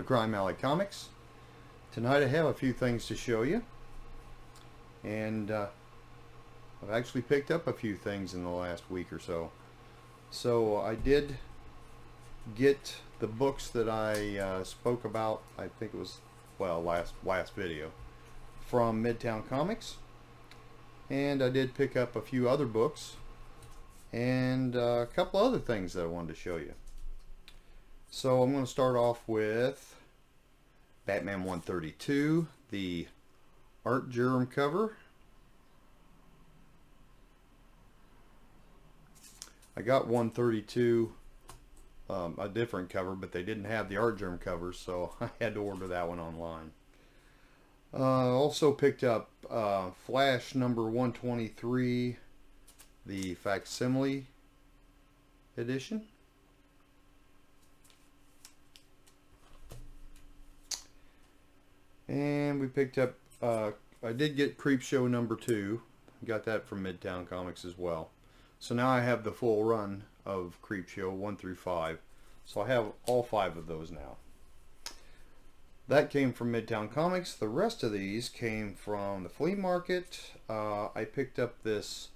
Crime Alley Comics. Tonight I have a few things to show you, and I've actually picked up a few things in the last week or so. So I did get the books that I spoke about, I think it was, well, last video, from Midtown Comics, and I did pick up a few other books and a couple other things that I wanted to show you. So I'm going to start off with Batman 132, the Art Germ cover. I got 132, a different cover, but they didn't have the Art Germ cover, so I had to order that one online. Also picked up Flash number 123, the facsimile edition. And we picked up, I did get Creepshow number 2. Got that from Midtown Comics as well. So now I have the full run of Creepshow 1 through 5. So I have all 5 of those now. That came from Midtown Comics. The rest of these came from the flea market. I picked up this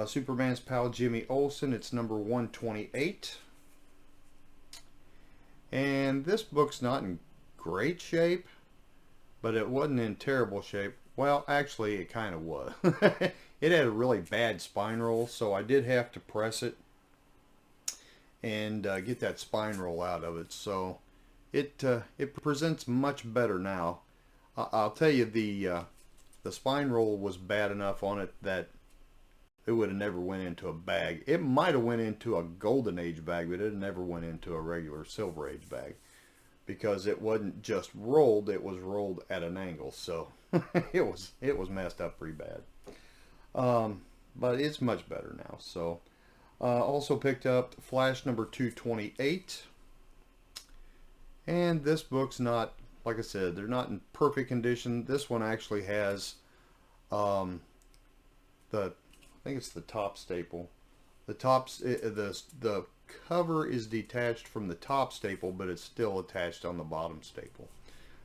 Superman's pal Jimmy Olsen. It's number 128. And this book's not in great shape, but it wasn't in terrible shape. Well, actually, it kind of was. It had a really bad spine roll, so I did have to press it and get that spine roll out of it. So it presents much better now. I'll tell you, the spine roll was bad enough on it that it would have never went into a bag. It might have went into a Golden Age bag, but it never went into a regular Silver Age bag, because it wasn't just rolled, it was rolled at an angle, so it was messed up pretty bad. But it's much better now. So also picked up Flash number 228, and this book's not, like I said, they're not in perfect condition. This one actually has I think it's the top staple. The cover is detached from the top staple, but it's still attached on the bottom staple.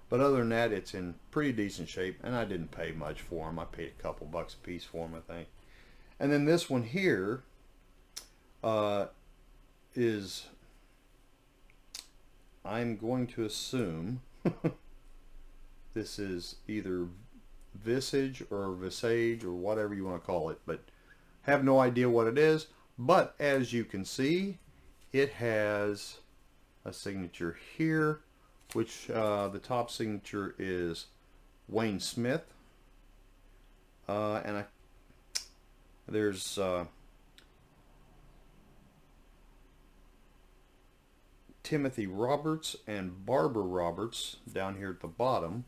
But other than that, it's in pretty decent shape, and I didn't pay much for them. I paid a couple bucks a piece for them, I think. And then this one here is, I'm going to assume this is either Visage or Visage or whatever you want to call it, but have no idea what it is. But as you can see, it has a signature here, which the top signature is Wayne Smith, and there's Timothy Roberts and Barbara Roberts down here at the bottom.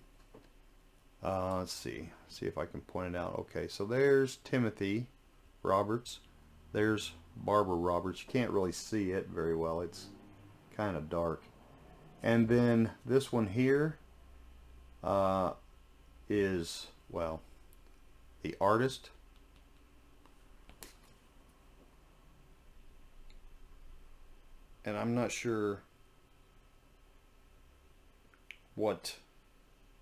Let's see if I can point it out. Okay, so there's Timothy Roberts, there's Barbara Roberts. You can't really see it very well, it's kind of dark. And then this one here is, well, the artist. And I'm not sure what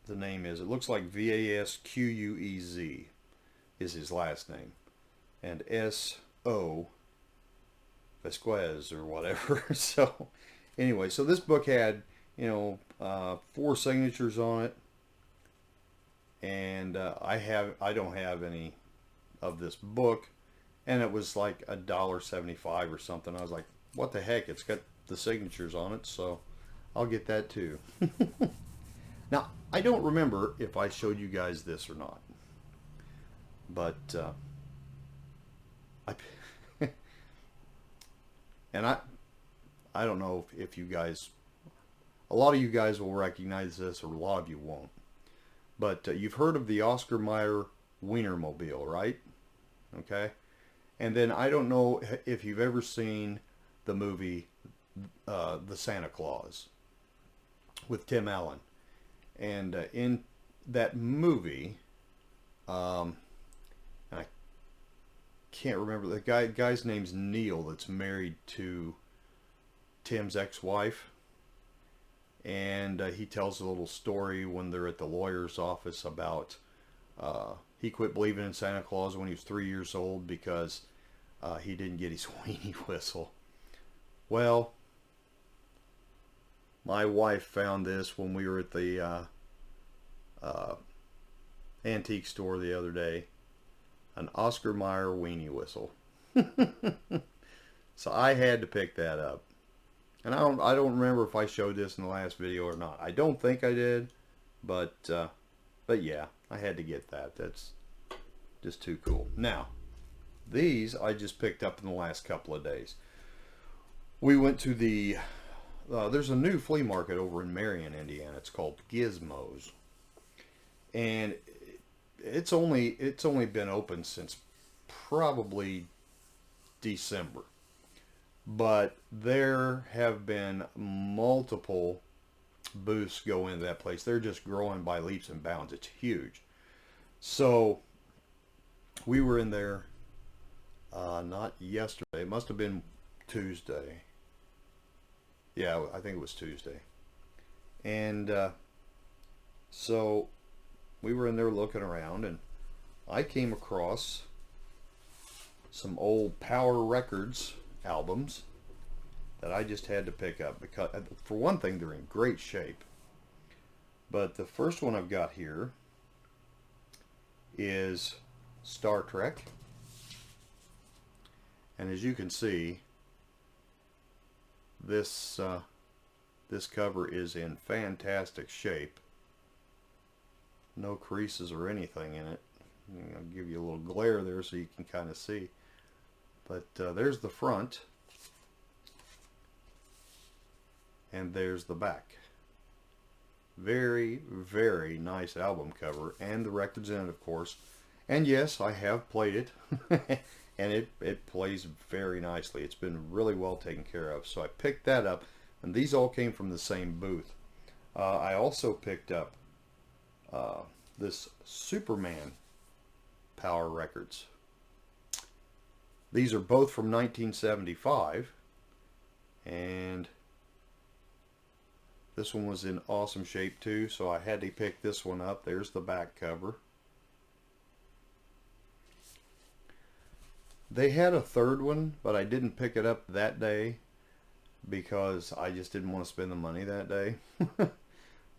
the name is. It looks like Vasquez is his last name, and S.O. Vasquez or whatever. So anyway, so this book had, 4 signatures on it, and I don't have any of this book, and it was like $1.75 or something. I was like, what the heck, it's got the signatures on it, so I'll get that too. Now, I don't remember if I showed you guys this or not, but I don't know if you guys, a lot of you guys will recognize this, or a lot of you won't. But you've heard of the Oscar Mayer Wienermobile, right? Okay. And then I don't know if you've ever seen the movie The Santa Claus with Tim Allen. And in that movie, and I can't remember, the guy's name's Neil, that's married to Tim's ex-wife. and he tells a little story when they're at the lawyer's office about he quit believing in Santa Claus when he was 3 years old because he didn't get his weenie whistle. Well, my wife found this when we were at the antique store the other day. An Oscar Mayer weenie whistle. So I had to pick that up. And I don't remember if I showed this in the last video or not. I don't think I did, but yeah, I had to get that. That's just too cool. Now, these I just picked up in the last couple of days. We went to the there's a new flea market over in Marion, Indiana. It's called Gizmos, and it's only been open since probably December. But there have been multiple booths go into that place. They're just growing by leaps and bounds. It's huge. So we were in there not yesterday. It must have been Tuesday. Yeah, I think it was Tuesday. And so we were in there looking around, and I came across some old Power Records albums that I just had to pick up because, for one thing, they're in great shape. But the first one I've got here is Star Trek, and as you can see, this this cover is in fantastic shape. No creases or anything in it. I'll give you a little glare there so you can kind of see. But there's the front, and there's the back. Very, very nice album cover, and the record's in it, of course. And yes, I have played it, and it plays very nicely. It's been really well taken care of. So I picked that up, and these all came from the same booth. I also picked up this Superman Power Records. These are both from 1975, and this one was in awesome shape too, so I had to pick this one up. There's the back cover. They had a third one, but I didn't pick it up that day because I just didn't want to spend the money that day.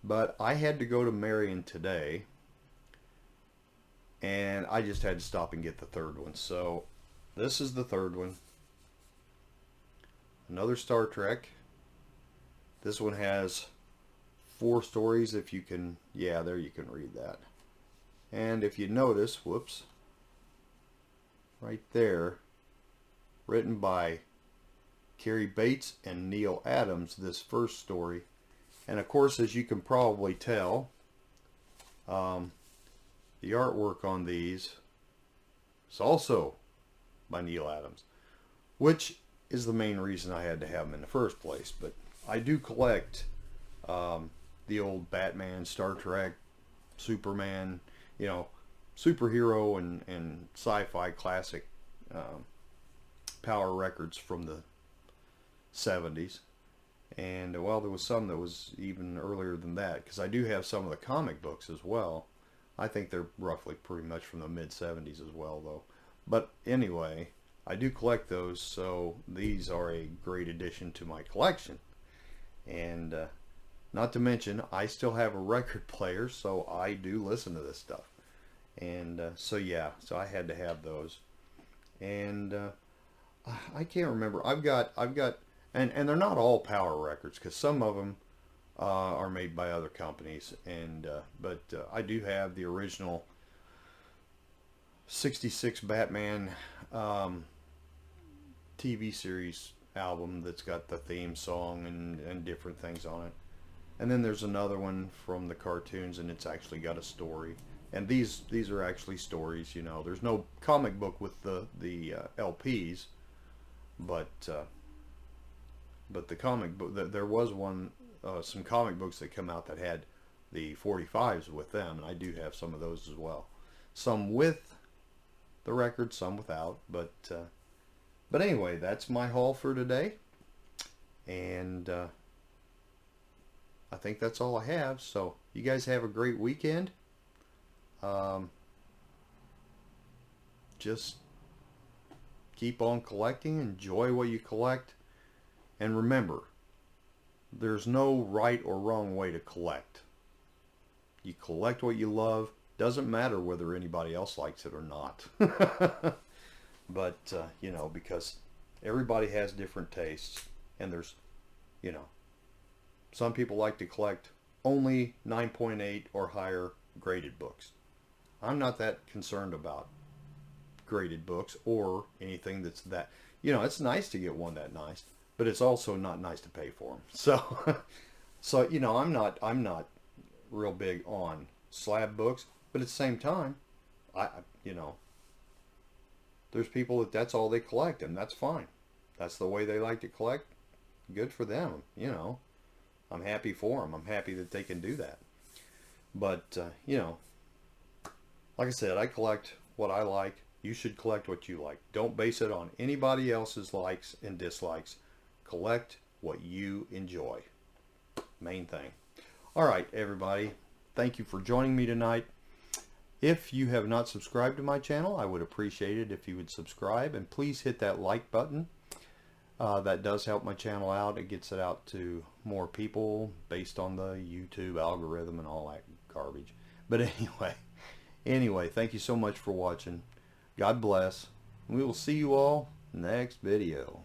But I had to go to Marion today, and I just had to stop and get the third one. So this is the third one. Another Star Trek. This one has 4 stories, if you can, yeah, there you can read that. And if you notice, whoops, right there, written by Cary Bates and Neil Adams, this first story. And of course, as you can probably tell, the artwork on these is also by Neil Adams, which is the main reason I had to have them in the first place. But I do collect the old Batman, Star Trek, Superman, you know, superhero and sci-fi classic Power Records from the 70s. And well, there was some that was even earlier than that, because I do have some of the comic books as well. I think they're roughly pretty much from the mid-70s as well, though. But anyway, I do collect those, so these are a great addition to my collection. And not to mention, I still have a record player, so I do listen to this stuff. And so yeah, so I had to have those. And I can't remember. I've got, and they're not all Power Records, because some of them are made by other companies. And but I do have the original '66 Batman TV series album that's got the theme song and different things on it. And then there's another one from the cartoons, and it's actually got a story. And these are actually stories, you know. There's no comic book with the LPs, but the comic book, there was one, some comic books that come out that had the 45s with them, and I do have some of those as well. Some with the record, some without, but anyway, that's my haul for today, and I think that's all I have. So you guys have a great weekend. Just keep on collecting. Enjoy what you collect. And remember, there's no right or wrong way to collect. You collect what you love. Doesn't matter whether anybody else likes it or not. But, you know, because everybody has different tastes. And there's, you know, some people like to collect only 9.8 or higher graded books. I'm not that concerned about graded books or anything that's that. You know, it's nice to get one that nice, but it's also not nice to pay for them. So, so you know, I'm not real big on slab books, but at the same time, you know, there's people that's all they collect, and that's fine. That's the way they like to collect. Good for them, you know. I'm happy for them. I'm happy that they can do that. But, you know, like I said, I collect what I like. You should collect what you like. Don't base it on anybody else's likes and dislikes. Collect what you enjoy. Main thing. All right, everybody. Thank you for joining me tonight. If you have not subscribed to my channel, I would appreciate it if you would subscribe. And please hit that like button. That does help my channel out. It gets it out to more people based on the YouTube algorithm and all that garbage. But anyway, thank you so much for watching. God bless. We will see you all next video.